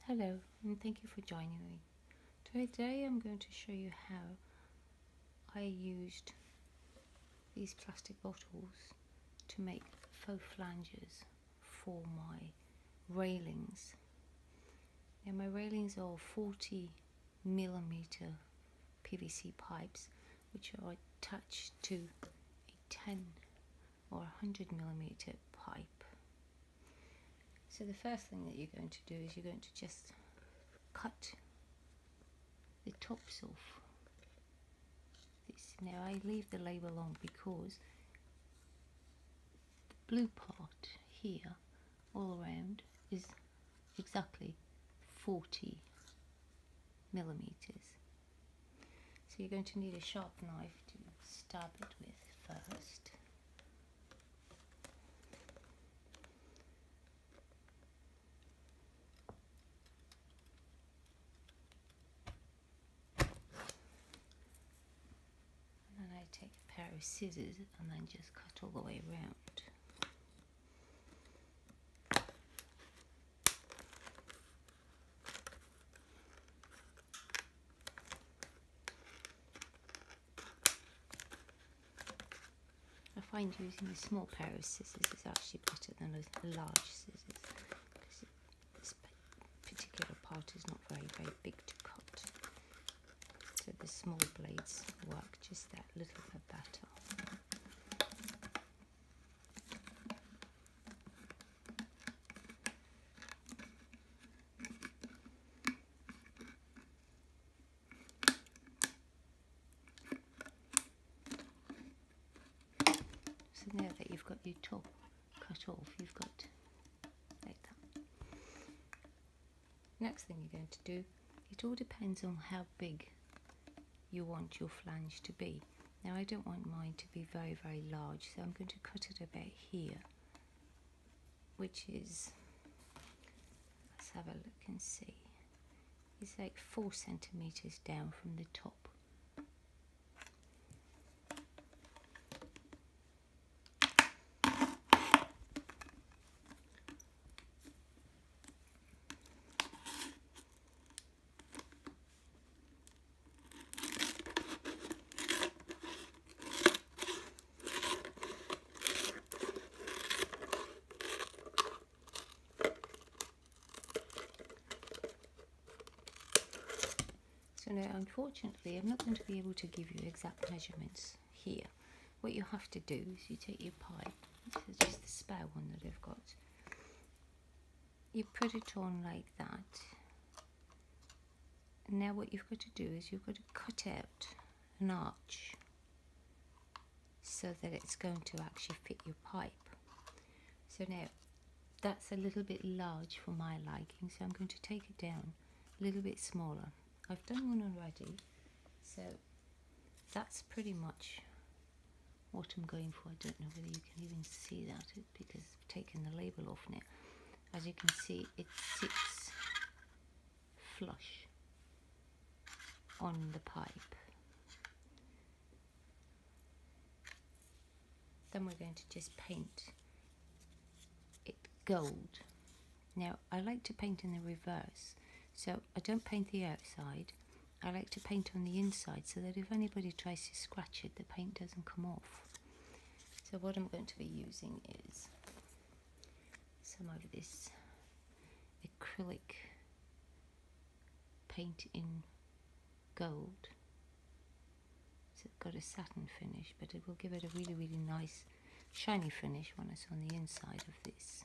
Hello and thank you for joining me. Today I'm going to show you how I used these plastic bottles to make faux flanges for my railings. Now my railings are 40mm PVC pipes which are attached to a 10 or 100mm pipe. So the first thing that you're going to do is you're going to just cut the tops off this. Now I leave the label on because the blue part here all around is exactly 40mm. So you're going to need a sharp knife to stab it with first. Take a pair of scissors and then just cut all the way around. I find using a small pair of scissors is actually better than a large scissors because this particular part is not very big to cut. So the small blades work just that little bit better. So now that you've got your top cut off, you've got like that. Next thing you're going to do, it all depends on how big you want your flange to be. Now I don't want mine to be very large, so I'm going to cut it about here, which is, let's have a look and see, it's like 4 centimeters down from the top. So now unfortunately I'm not going to be able to give you exact measurements here. What you have to do is you take your pipe, this is just the spare one that I've got, you put it on like that, and now what you've got to do is you've got to cut out an arch so that it's going to actually fit your pipe. So now that's a little bit large for my liking, so I'm going to take it down a little bit smaller. I've done one already, so that's pretty much what I'm going for. I don't know whether you can even see that because I've taken the label off now. As you can see, it sits flush on the pipe. Then we're going to just paint it gold. Now I like to paint in the reverse. So I don't paint the outside, I like to paint on the inside so that if anybody tries to scratch it, the paint doesn't come off. So what I'm going to be using is some of this acrylic paint in gold. So it's got a satin finish, but it will give it a really nice shiny finish when it's on the inside of this.